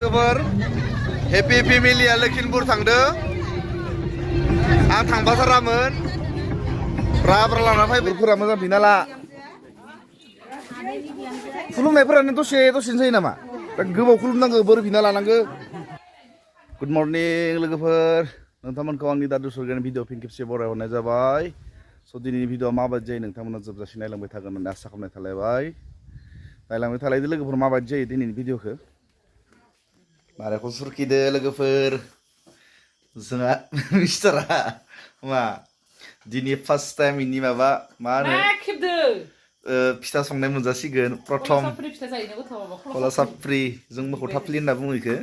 खबर हेपि फेमिलिया लखिमपुर थांदों आं थांबाथारामोन ब्रा लाना फाइबरफोरा मोजां बिनाला खुलुमनायफोरानो दसेनो जायो नामा गोबाव खुलुमनांगौ बोर बिना लानांगौ गुड मर्निं लोगोफोर नोंथांमोनखौ आंनि दादु सरगानि भिडिअ फिन खेबसे बरायहरनाय जाबाय स' दिनैनि भिडिअआ माबायदि जायो नोंथांमोना जोबजासे नायलांबाय थागोन होननानै आसा खालामनाय थालायबाय नायलांबाय थालायदो लोगोफोर माबायदि जायो दिनैनि भिडिअखौ नारेंखल सुरखिदो लोगोफोर जोंहा मिस्टारा मा दिनै फार्स्ट टाइम इनि माबा मा होनो फिथा संनाय मोनजासिगोन प्रथम कला साफ्रि जों मोखौ थाफ्लि होनना बुङो इखो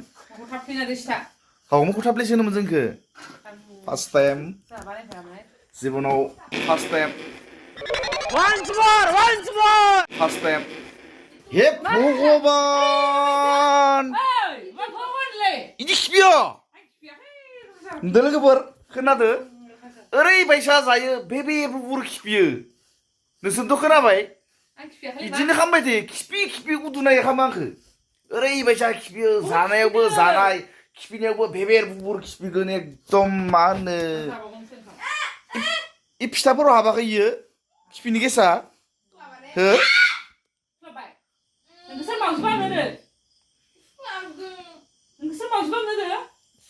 मोखौ थाफ्लिसो होनोमोन जोंखो फार्स्ट टाइम जिबनाव फार्स्ट टाइम फार्स्ट टाइम हे भगवान इदि खिबियो नुदों लोगोफोर खोनादो ओरैबायसा जायो बेबे बुर खिबियो नोंसोरथ' खोनाबाय बिदिनो खालामबाय थायो खिफि उदुनाय खालामो आंखो ओरैबायसा खिबियो जानायावबो जानाय खिफिनायावबो बेबेर बुर खिफिगोन एकदम मा होनो इ फिथाफोराव हाबाखै इयो खिफिनि गेसा हो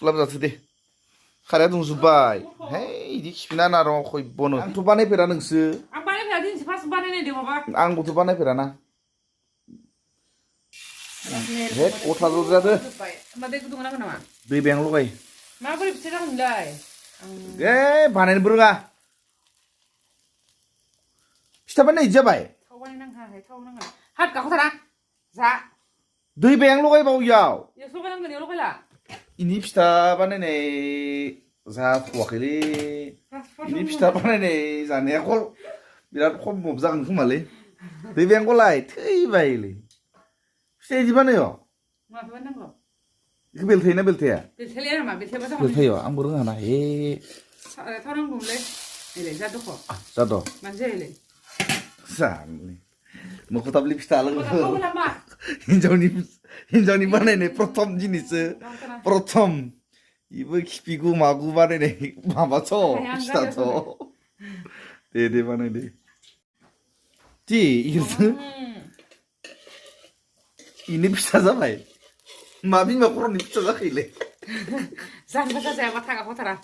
फुलाब जाथो दे खाराया दंजोब्बाय है इदि खिफिना ना र' खयबनो आंथ' बानायफेरा नोंसो आं बानायफेरा दिनैसो फार्स्ट बानायनायदों माबा आंबोथ' बानायफेराना हे गथा जर जादो होमबा दै गुदुं नांगौ नामा दै बेयाव लगाय माबोरै फिथाइ जागोनलाय बानायनोबो रोङा फिथा बानाय जाबाय थाव बानायनांखायाखै थाव नांगोन हात गाखोथारा जा दै बेयाव लगायबाव इयाव एस' लगायनांगोन एयाव लगायला इनि फिथा बानायनाय जाथ'वाखैलै इनि फिथा बानायनाय जानाया बिराद खम जागोन खोमालै दै बेयाव गलाय थैबायलै फिथा इदि बानायो माथो बानायनांगौ इखो बेलथायोना बेलथाया बेलथायलाया नामा बेलथायबा जागोन बेलथायो आंबो रोङाना हे थाव नांगौमोनलै नैलाय जादोख' जाद' मानो जायोलै जानो मोखौ थाफ्लि फिथा लोगोफोर थाव होला मा हिन्जावनि बानायनाय प्रथम जिनिसो प्रथम इबो खिफिगु मागु बानायनाय माबाथ' फिथाथ' दे बानायदे दे इनि फिथा जाबाय मा बिमा खर'नि फिथा जाखैलै जानोबा जायाबा थागा खथारा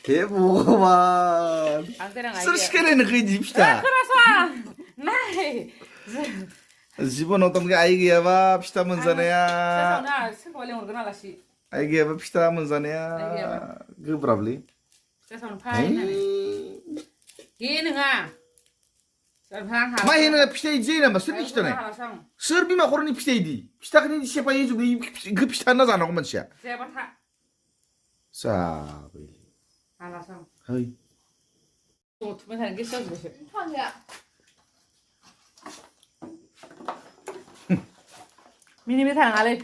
हे भगवान सोर सिखायनाय नोंखो इदि फिथा खोनासं नाय जिबनाव थारमाने आइ गैयाबा फिथा मोनजानाया सोरखौबा लेंहरगोन आलासि आइ गैयाबा फिथा मोनजानाया गोब्राबलै हे नङा मा हे नोङा फिथा इदि जायो नामा सोरनि खिथानाय सोर बिमा खर'नि फिथा इदि फिथाखौनो इदि सेफायो जुदि इखो फिथा होनना जानांगौ मानसिया जायाबा था जाबाय आलासं है थुबाय थानो गेस जाजोबबायसो मिनिबाय थानाङालै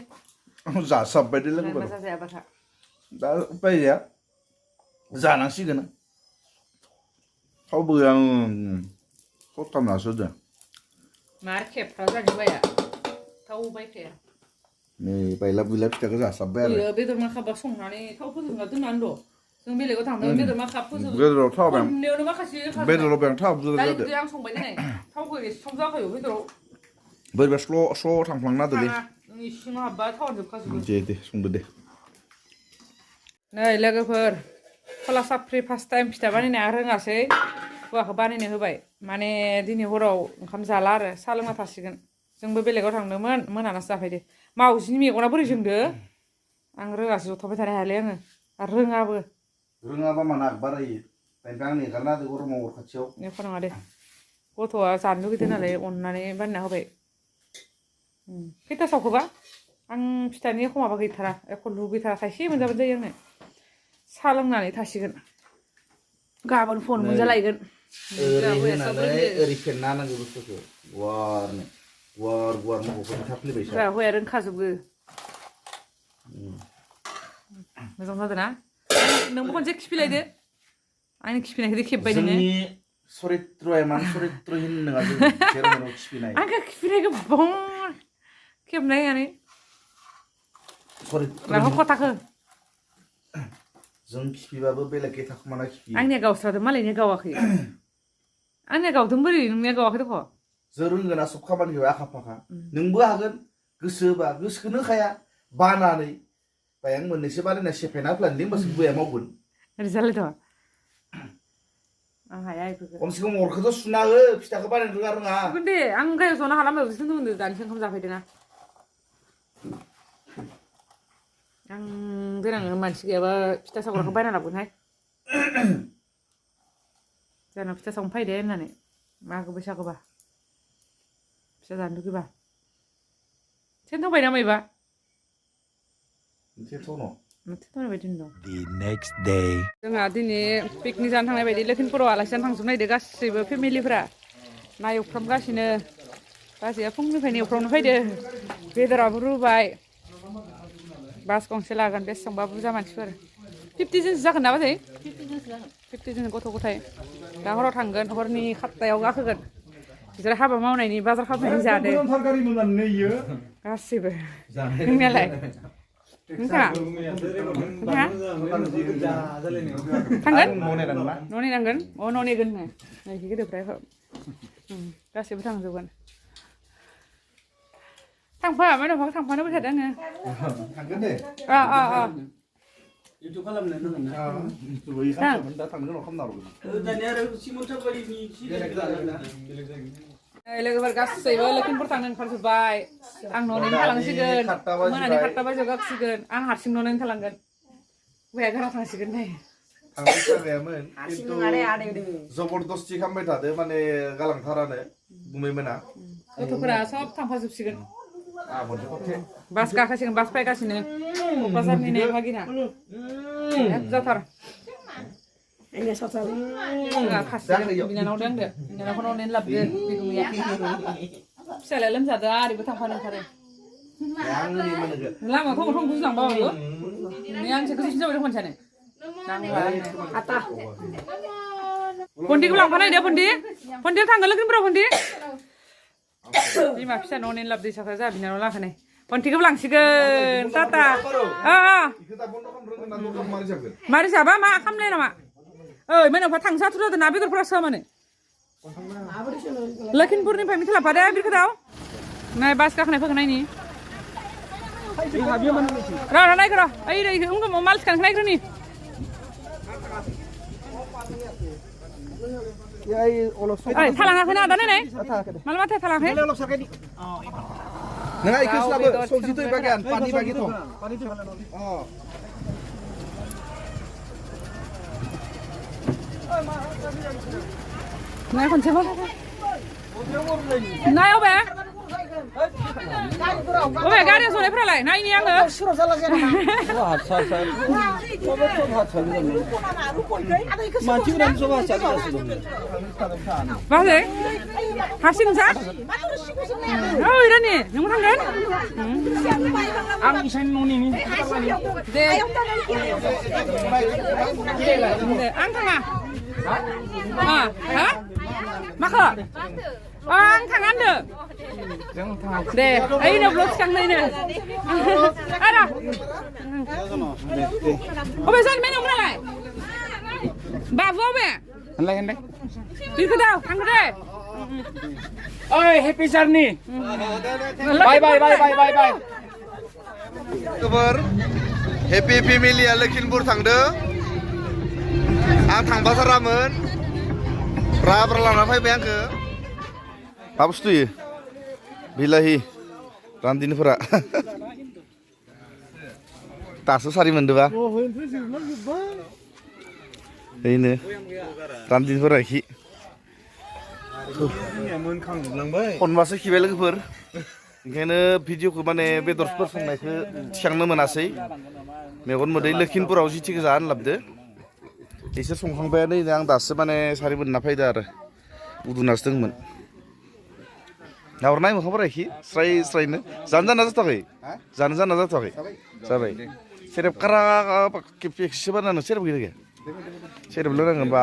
जासाबबाय दे लोगोफोर जायाबा था दा उपाय गैया जानांसिगोन थावबो आं खथामनासो होदों मार खेबफ्रा जाजोब्बाया थाव बायखाया नै बायला बुयला फिथाखौ जासाबबाय आरो बेदर माखाबा संनानै थाव फोजोबना दोननानै दं जों बेलेगाव थांदों बेदर माखा फोजोब बेदराव थाव बाय खननैयावनो माखासे बेदराव बाय थाव बुरजा जादो आं संबाय दिनै थावखौ एसेबां जाखायो बेदराव बोरैबा स्ल' थांफ्लांना दोलै इसिङाव हाबबा थाव जोबखाजोबो दे संदो दे नै लोगोफोर कला साफ्रि फार्स्ट टाइम फिथा बानायनाया रोङासै हौवाखौ बानायनो होबाय माने दिनै हराव ओंखाम जाला आरो साहा लोंना थासिगोन जोंबो बेलेगाव थांदोंमोन मोनानासो जाफैदो मावजिनि मेगना बोरै जोंदो आं रोङासो जथाबाय थानो हायालै आङो आरो रोङाबा मानो बारायो आं नेगारना होदो गरमाव अर खाथियाव एख' नङा दे गथ'आ जानो लुगैदों नालाय अननानै बानायना होबाय खैथा सावखोबा आं फिथानि एख' माबा गैथारा एख' लुगैथारा थाइसे मोनजाबानो जायो आंनो साहा लोंनानै थासिगोन गाबोन फन मोनजालायगोन ओरै फेन्ना होनांगौ बुस्थुखौ गुवारनो गुवार महरखौ थाफ्लिबाय जोंहा हौवाया रोंखाजोबो मोजां जादों ना नोंबो खनसे खिफिलायदो आंनि खिफिनायखौ खेब्बाय नोङो सरित्रया मान सरित्रहीन नङा जों जेराव खिफिनाय आंखौ खिफिनायखौ बं खेबनायानो सरि लाखौ खथाखो जों खिफिबाबो बेलेगै थाखुमाना खिफि आंनिया गावस्रादों मालायनिया गावाखै आंनिया गावदों बोरै नोंनिया गावाखै दख' जों रोंगोना सब खामानिखौ आखा फाखा नोंबो हागोन गोसोबा गोसोखौनो हाया बानानै बाय आं मोननैसो बानायना सेफायना होफ्लानो होमबासो बुया मावगोन ओरै जालायथ' आं हाया इफोरखौ खमसे खम अरखौथ' सुना हो फिथाखौ बानायनो रोङा सुगोन दे आं गायाव जना हाला मायावसो दोनदोंमोन दानिसो ओंखाम जाफैदोंना आं देनां मानसि गैयाबा फिथा सावग्राखौ बायना लाबोगोनहाय जोंनाव फिथा सावनो फैदे होननानै मागो बैसागोबा फिथा जानो लुगैबा सेन्थावबाय ना मायबा सेन्थावनाय बायदि नुदों The next day. जोंहा दिनै पिकनिक जानो थांनाय बायदि लखिमपुराव आलासि जानो थांजोबनायदो गासैबो फेमिलिफ्रा ना एवफ्रामगासिनो बाजैया फुंनिफ्रायनो एवफ्रामनो फैदो बेदराबो रुबाय बास गंसे लागोन बेसेबांबा बुरजा मानसिफोर 50 जोनसो जागोन ना बाजै 50 जोन गथ' गथाय दा हराव थांगोन हरनि 7टायाव गाखोगोन बिसोर हाबा मावनायनि बाजार खालामनायनि जादों गासैबो नोंनियालाय नोंथाङा थांगोन न' नेनांगोन अ न' नेगोन नायखि गोदोफ्राय गासैबो थांजोबगोन थांफा मानोफा थांफानो फैसा आङो थांगोन दे इउटुब खालामनो नांगोन ना दा थांगोन उनाव खालामना हरगोन दानिया आरो सिमन साफारिनि लोगोफोर गासैबो लखिमपुर थांनो ओंखारजोब्बाय आं न'निनो थालांसिगोन मोनानि 7टा बाजियाव गाखिसिगोन आं हारसिं न'निनो थालांगोन हौवाया गारा थांसिगोन नै थांनाय जागायामोन खिन्थु जबरदस्ति खालामबाय थादो माने गालांथारानो गुमैमोना गथ'फोरा सब थांफाजोबसिगोन बास गाखोसिगोन बास फैगासिनो क'क्राझारनि भागिना जाथार बिनानाव दं आंदो बिनानावखौ न'निनो लाबोदो बिगुमैया फिसालाया लोमजादो आरैबो थांफानो ओंखारो लामायाव थं थं बुज्लांबाबो आंसो गोजौसिन जाबाय दं सानो फन्दिखौ लांफानाय दे फन्दियाव थांगोन लोगोफोरा फन्दि बिमा फिसा न'निनो लाबोदो साफ्रा जा बिनानाव लाखानाय फन्दिखौबो लांसिगोन टाटा मारै जाबा मा खालामनाय नामा ओइ मोनावफा थांसाथुरदो ना बेदरफोरा सोआ मानो लखिमपुरनिफ्राय मिथि लाफादो बिरखोदाव नाय बास गाखोनायफोरखौ नायनि र' नायखो र' ओइ माल सिखानायखौ नायग्रोनि थालाङाखै ना आदा नायनाय माला माथो थालाङाखै नोंहा इखौसो लाबो सबजि दै बागान पानि बागि दं नाय खनसेबो नाय अबे गारियाव जनायफ्रालाय नायनि आङो बाजै हारसिं जा ओइ रानि नोंबो थांगोन आं इसानि न'नि दे आं थाङा हा माखो आं थाङा होनदो दे ओइनो ब्लग थिखांनायनो आरो अबे जान मेनु मोनालाय बाबु अबे होनलाय बिरखो दाव थांगो दे ओइ हेपि जार्नि बाय खबर हेपि फेमिलिया लखिमपुर थांदो आं थांबाथारामोन ब्रा लाना फैबाय आंखो मा बुस्थुयो बिलाहि रान्दिनिफोरा दासो सारि मोनदोबा ओइनो रान्दिनिफोरा खि खनबासो खिबाय लोगोफोर ओंखायनो भिडिअखौ माने बेदरफोर संनायखौ थिखांनो मोनासै मेगन मोदै लखिमपुराव जिथिखौ जानो लाबोदो इसोर संखांबायानो आं दासो माने सारि मोनना फैदो आरो उदुनासो दंमोन नाहरनाय मोखांफोरा खि स्रायनो जानो जाथ'वाखै जानो जाथ'वाखै जाबाय सेरेब कारा खेबसे बानानो सेरेब गैया सेरेब लोंनांगोन बा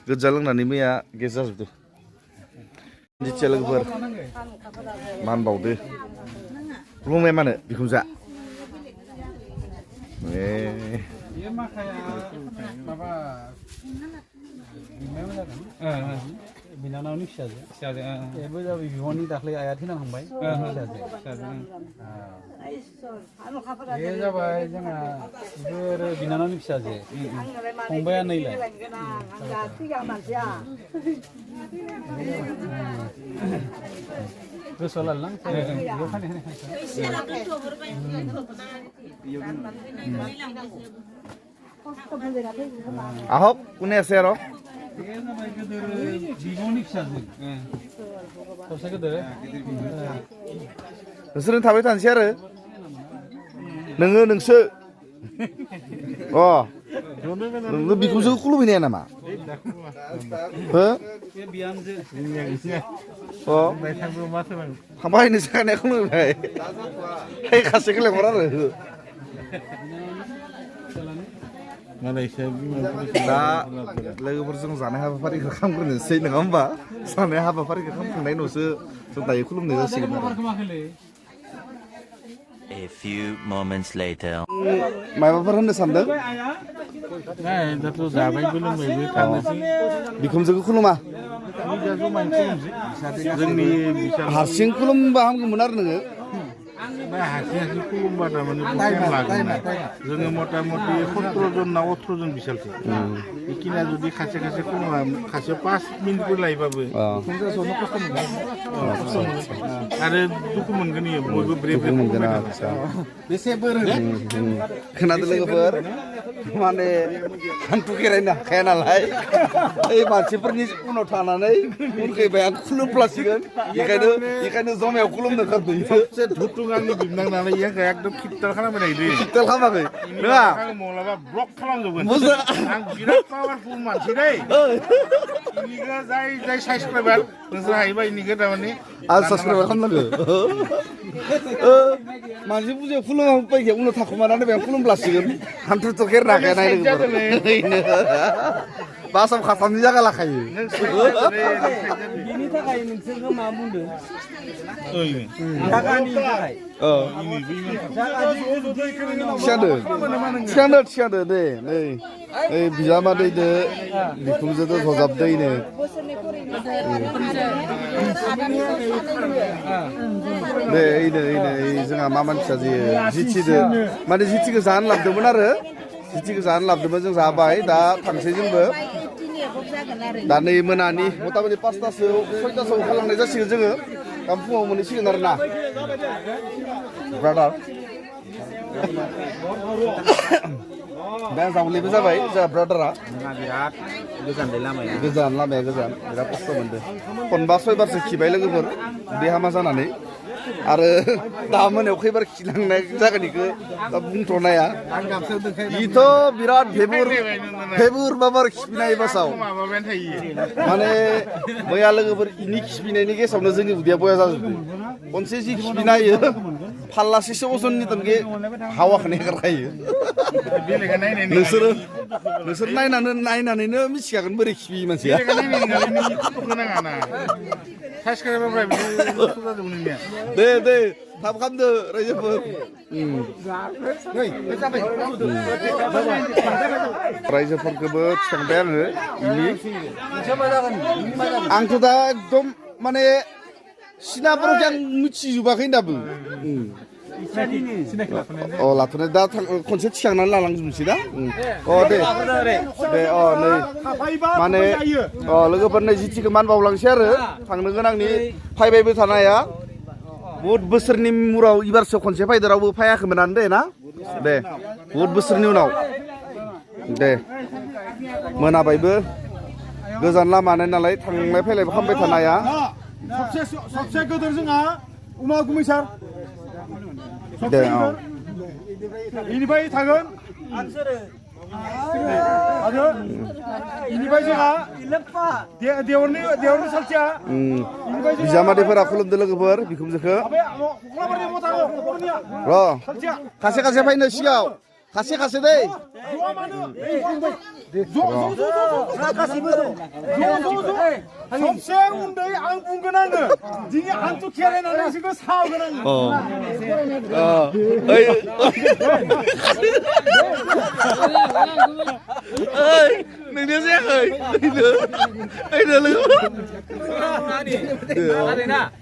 गोजा लोंनानै मैया गेस जाजोबदों जिथिया लोगोफोर मान बावदो बुंनाय मानो बिखुनजा 네. 얘 마카야 봐봐 बिमायाव जागोन बिनानावनि फिसाजो फिसाजो बेबो जाबाय बिब'नि दाख्लै आइया थैनानै थांबाय फिसाजो बे जाबाय जोंहा बेफोर बिनानावनि फिसाजो फंबाया नैलाय गोसोआव लालां बेयाव फायनो आहok kunia sero बे जाबाय गोदोर बिब'नि फिसाजो सबसे गोदोर नोंसोरनो थाबाय थानोसै आरो नोङो नोंसो अ नोंनो बिखुनजोखौ खुलुमहैनाया नामा हो बे बिहामजो अ थांबाय नोंसोर खानाया खुलुमबाय ओइ खासेखौ लेंहर आरो दा लोगोफोरजों जानाय हाबाफारिखौ खालामग्रोनोसै नङा होमबा जानाय हाबाफारिखौ खालामखांनायनि उनावसो जों दायो खुलुमनाय जासिगोन आरो A few moments later. माबाफोर होननो सानदों दाथ' जाबायबो लोंबायबो थानोसै बिखुनजोखौ खुलुमा जोंनि हारसिं खुलुमबा हामगौमोन आरो नोङो हारसिं खुलुमबा थारमाने टाइम लागोन जोङो मथा मथि 17 जन ना 18 जन बिसालसै बेखिनिया जुदि खासे खासे खुलुमा खासे 5 मिनिटबो लायोबाबो आरो दुखु मोनगोन इयो बयबो ब्रे ब्रे मोनगोन बेसे बोर खोनादों लोगोफोर माने हान्थु खेरायनो हाखाया नालाय ओइ मानसिफोरनि उनाव थानानै उनखैबाय आं खुलुमफ्लासिगोन बेखायनो जमायाव खुलुमनो ओंखारदों सबसे धुतुं आंनि बिबनांनानै इयाखौ एकदम खिट्टाल खालामबाय नायदो खिथाल खालामाखै नङा आं माब्लाबा ब्लक खालामजोबगोन मोजां आं बिराद पावारफुल मानसि दै इनिखौ जाय साबसक्राइबार नोंसोर हायोबा इनिखौ थारमाने आं साबसक्राइब खालामनांगौ मानसि बुजायाव खुलुमबाय उनाव थाखुमानानै बे खुलुमब्लासिगोन हान्थुथ' खेरनो हाखाया नायनो बासाव खाथामनि जागा लाखायो बिनि थाखाय नोंसोरखौ मा बुंदों जागानि थाखाय थिखांदो दे नै ओइ बिजामादैदो बिखुनजोदो जजाबदैनो दे ओइनो जोंहा मामानि फिसाजो जिथिदो माने जिथिखौ जानो लाबोदोंमोन आरो जिथिखौ जानो लाबोदोंमोन जों जाबाय दा थांसै जोंबो दा नै मोनानि मथा मथि 5थासो 6थासोआव ओंखारलांनाय जासिगोन जोङो दा फुङाव मोनहैसिगोन आरो ना ब्रादार दा जावलेबो जाबाय जोंहा ब्रादारा गोजान लामाया गोजान बिराद खस्थ' मोनदों खनबा 6 बारसो खिबाय लोगोफोर उदै हामा जानानै आरो दा मोनायाव खैबार खिलांनाय जागोन इखौ दा बुंथ'नाया इथ' बिराद भेबुर बाबार खिफिनाय बासाव माबाबायानो थायो माने मैया लोगोफोर इनि खिफिनायनि गेसावनो जोंनि उदैया बया जाजोबदों खनसे जि खिफिनायो फाल्लासेसो अजननि तनगे हावाखौनो हेगारखायो नोंसोर नायनानैनो मिथिखागोन बोरै खिफियो मानसिया दे थाब खालामदो रायजोफोर रायजोफोरखौबो थिखांबाय आङो आंथ' दा एकदम माने सिनाफोरखौ आं मिथिजोबाखै दाबो अ लाथ'नाय दा खनसे थिखांनानै लालांजोबनोसै दा अ दे नै माने अ लोगोफोर नै जिथिखौ मान बावलांसै आरो थांनो गोनांनि फैबायबो थानाया बहुत बोसोरनि मुराव इबारसो खनसे फैदो रावबो फैयाखैमोनानो दे ना दे बहुत बोसोरनि उनाव दे मोनाबायबो गोजान लामानो नालाय थांलाय फैलायबो खालामबाय थानाया सबसे गोदोर जोंहा उमा गुमैसार दे इनिफ्राय थागोन आरो इनिफ्राय जोंहा देवरनि सालथिया बिजामादैफोरा खुलुमदो लोगोफोर बिखुनजोखौ र' खासे फैनो सिगाङाव खासे दै सबसे उन्दै आं बुंगोन आङो दिनै हान्थु खेरायनानै बिसोरखौ सावगोन आङो Ơi, đừng đưa xe ơi. Đừng đưa lưỡi.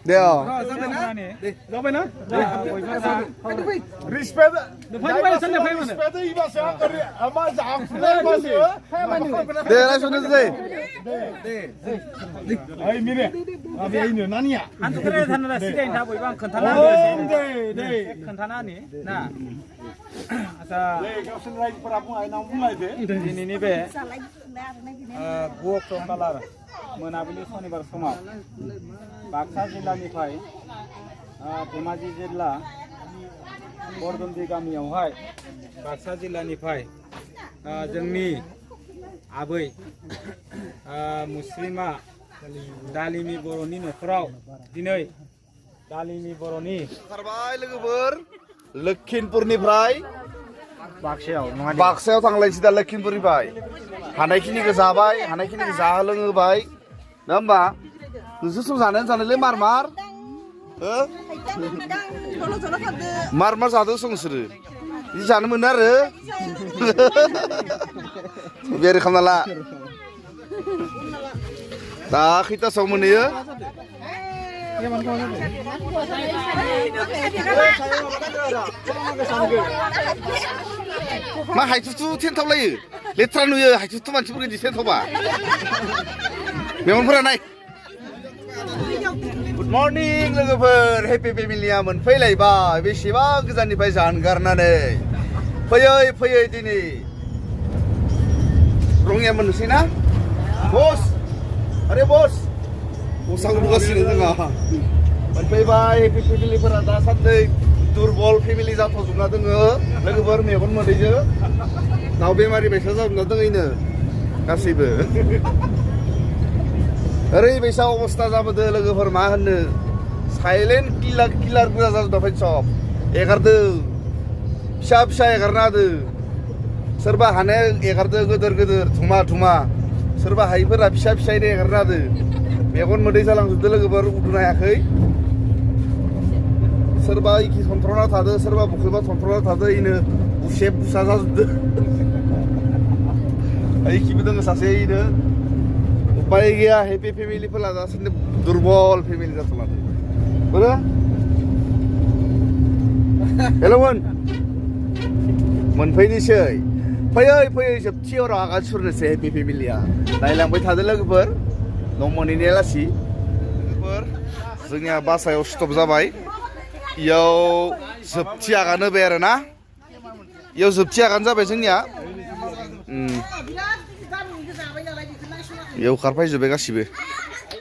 Đeo. Respect. Respect 이마서 아마 장수네 마서. Đeo lại xuống đây. 아이 미래. 아 미래 나니야. 한두 그래 타는다 시대인 다 보이방 오, 큰타나니 네, 네. 큰타나니 나 asa 네, 가서 라이트 parapu 아이 나 mulai deh. दिनैनि बे बुक कालार मोनाबिलि सनिबार समाव बाक्सा जिल्लानिफ्राय धेमाजि जिल्ला बरदन्दि गामियावहाय बाक्सा जिल्लानिफ्राय जोंनि आबै मुस्लिमा दालिमि बर'नि न'खराव दिनै दालिमि बर'नि ओंखारबाय लोगोफोर लखिमपुरनिफ्राय बाक्सायाव बाक्सायाव थांलायनोसै दा लखिमपुरनिफ्राय हानायखिनिखौ जाबाय हानायखिनिखौ जाहो लोंहोबाय नङा होमबा नोंसोर सम जानोलै मार मार जादों सं नोंसोरो बिदि जानो मोनो आरो बेरे खालामना ला दा खैथासोआव मोनहैयो मा हायथुथु थेनथावलायो लेथ्रा नुयो हायथुथु मानसिफोरखौ बिदि थेनथावबा मेगनफोरा नाय गुड मर्निं लोगोफोर हेपि फेमिलिया मोनफैलायबाय बेसेबा गोजाननिफ्राय जानगारनानै फैयै फैयै दिनै रङिया मोननोसै ना बस अरे बस बसआ उन्दुगासिनो जोंहा मोनफैबाय हेपि फेमिलिफोरा दासान्दि दुरबल फेमिलि जाथ'जोबना दोङो लोगोफोर मेगन मोदैजो दाउ बेमारि बायसा जाजोबना दोङैनो गासैबो ओरैबायसा अबस्था जाबोदो लोगोफोर मा होननो साइलेन्ट किलार गोजा जाजोबबाय सब एगारदों फिसा फिसा एगारना होदों सोरबा हानाया एगारदों गोदोर गोदोर धुमा सोरबा हायिफोरा फिसा फिसायैनो एगारना होदों मेगन मोदै जालांजोबदों लोगोफोर उन्दुनो हायाखै सोरबा इखि थन्थ्रना थादों सोरबा बखैबा थन्थ्रना थादों इनो बुसेब बुसा जाजोबदों इखिबो दङ सासे इनो उपाय गैया हेपि फेमिलिफोरा दासान्दि दुरबल फेमिलि जाथ'लादों बोरो हेल'मोन मोनफैनोसै फैयै जोबथि हराव आगान सुरनोसै हेपि फेमिलिया नायलांबाय थादो लोगोफोर न' मोनहैनाया लासि लोगोफोर जोंनिया बासायाव स्टप जाबाय इयाव जोबथि आगान होबाय आरो ना इयाव जोबथि आगान जाबाय जोंनिया इयाव खारफायजोब्बाय गासिबो